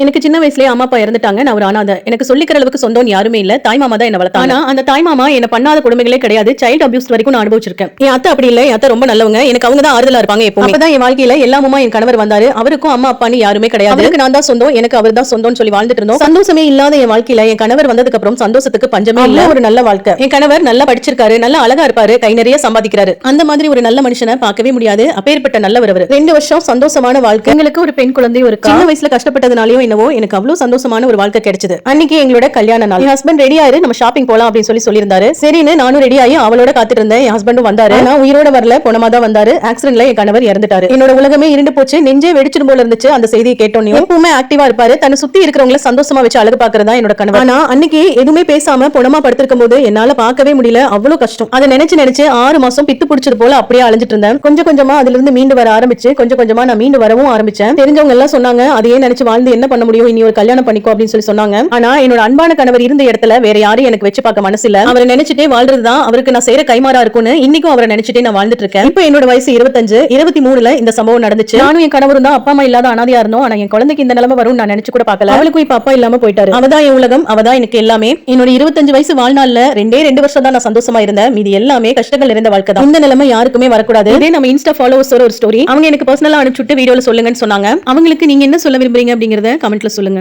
எனக்கு சின்ன வயசுலயே அம்மா அப்பா இறந்துட்டாங்க. நான் ஒரு அனாதை. எனக்கு சொல்லிக்கிற அளவுக்கு சொந்தம் யாருமே இல்ல. தாய் மாமா தான் என்ன வளர்த்தாங்க. ஆனா அந்த தாய் மாமா என்ன பண்ணாத கொடுமைகளே கிடையாது. சைல்ட் அபியூஸ் வரைக்கும் நான் அனுபவிச்சிருக்கேன். என் அத்தை அப்படி இல்ல. என் அத்தை ரொம்ப நல்லவங்க. எனக்கு அவங்க தான் ஆறுதலா இருப்பாங்க எப்பவுமே. அப்பதான் என் வாழ்க்கையில எல்லாமுமா என் கணவர் வந்தாரு. அவருக்கும் அம்மா அப்பான்னு யாருமே கிடையாது. அவருக்கு நான் தான் சொந்தம், எனக்கு அவர் தான் சொந்தம்னு சொல்லி வாழ்ந்துட்டு இருந்தோம். சந்தோஷமே இல்லாத என் வாழ்க்கையில என் கணவர் வந்ததுக்கு அப்புறம் சந்தோஷத்துக்கு பஞ்சமே இல்ல. ஒரு நல்ல வாழ்க்கை. என் கணவர் நல்லா படிச்சிருக்காரு, நல்லா அழகா இருப்பாரு, கை நிறைய சம்பாதிக்கிறாரு. அந்த மாதிரி ஒரு நல்ல மனுஷனை பார்க்கவே முடியாது. அப்பேற்பட்ட நல்லவர் அவர். 2 வருஷம் சந்தோஷமான வாழ்க்கை. எங்களுக்கு ஒரு பெண் குழந்தை ஒரு சின்ன வயசுல கஷ்டப்பட்டதுனாலயோ என்னவோ எனக்கு அவ்வளவு சந்தோஷமான ஒரு வாழ்க்கை கிடைச்சது. அன்னைக்கு எங்களோட கல்யாண நாள். என் ஹஸ்பண்ட் ரெடி ஆயிரு, நம்ம ஷாப்பிங் போலாம் அப்படின்னு சொல்லியிருந்தாரு. சரின்னு நானும் ரெடி ஆகி அவளோட காத்துட்டு இருந்தேன். என் ஹஸ்பண்டும் வந்தாரு. நான் உயிரோட வரல, போனமா தான் வந்தாரு. ஆக்சிடென்ட்ல என் கணவர் இறந்துட்டாரு. என்னோட உலகமே இருண்டு போச்சு, நெஞ்சே வெடிச்சிடும் போல இருந்துச்சு. அந்த செய்தியை கேட்டோன்னே எப்பவுமே ஆக்டிவா இருப்பாரு, தன்னை சுத்தி இருக்கிறவங்களை சந்தோஷமா வச்சு அழகு பாக்குறதா என்னோட கணவர். ஆனா அன்னைக்கு எதுவுமே பேசாம பொணமா படுத்திருக்கும் போது என்னால பார்க்கவே முடியல, அவ்வளவு கஷ்டம். அதை நினைச்சு 6 மாசம் பித்து பிடிச்சது போல அப்படியே அலைஞ்சிட்டு இருந்தேன். கொஞ்சம் கொஞ்சமா அதுல இருந்து மீண்டு வர ஆரம்பிச்சு, கொஞ்சம் கொஞ்சமா நான் மீண்டு வரவும் ஆரம்பிச்சேன். தெரிஞ்சவங்க எல்லாம் சொன்னாங்க, அதையே நினைச்சு வாழ்ந்து என்ன பண்ண முடியும், இனி ஒரு கல்யாணம் பண்ணிக்கோ அப்படின்னு சொன்னாங்க. ஆனா என்னோட அன்பான கணவர் இருந்த இடத்துல வேற யாரையும் எனக்கு வச்சு பார்க்க மனசு இல்ல. அவரை நினைச்சிட்டே வாழ்றதுதான் அவருக்கு நான் செய்யற கைமாறா இருக்கும்னு இன்னைக்கும் அவரை நினைச்சிட்டே நான் வாழ்ந்துட்டு இருக்கேன். இப்போ என்னோட வயசு 25, 23ல இந்த சம்பவம் நடந்துச்சு. நானும் என் கணவரும் தான் அப்பா அம்மா இல்லாத அனாதையா இருந்தோம். ஆனா என் குழந்தைக்கு இந்த நிலைமை வரும் நான் நினைச்சு கூட பார்க்கல. அவளுக்கும் இப்ப அப்பா இல்லாம போயிட்டாரு. அவதான் என் உலகம், அவதான் எனக்கு எல்லாமே. என்னோட 25 வயசு வாழ்நாள்ல 2 வருஷம் தான் நான் சந்தோஷமா இருந்தேன். மீதி எல்லாமே கஷ்டங்கள் நிறைந்த வாழ்க்கை தான். இந்த நிலைமை யாருக்குமே வரக்கூடாது. இதே நம்ம இன்ஸ்டா ஃபாலோவர்ஸோட ஒரு ஸ்டோரி அவங்க எனக்கு பர்சனலா அனுப்பிச்சுட்டு வீடியோல சொல்லுங்கன்னு சொன்னாங்க. அவங்களுக்கு நீங்க என்ன சொல்ல விரும்புறீங்க அப்படிங்கறத கமெண்ட்ல சொல்லுங்க.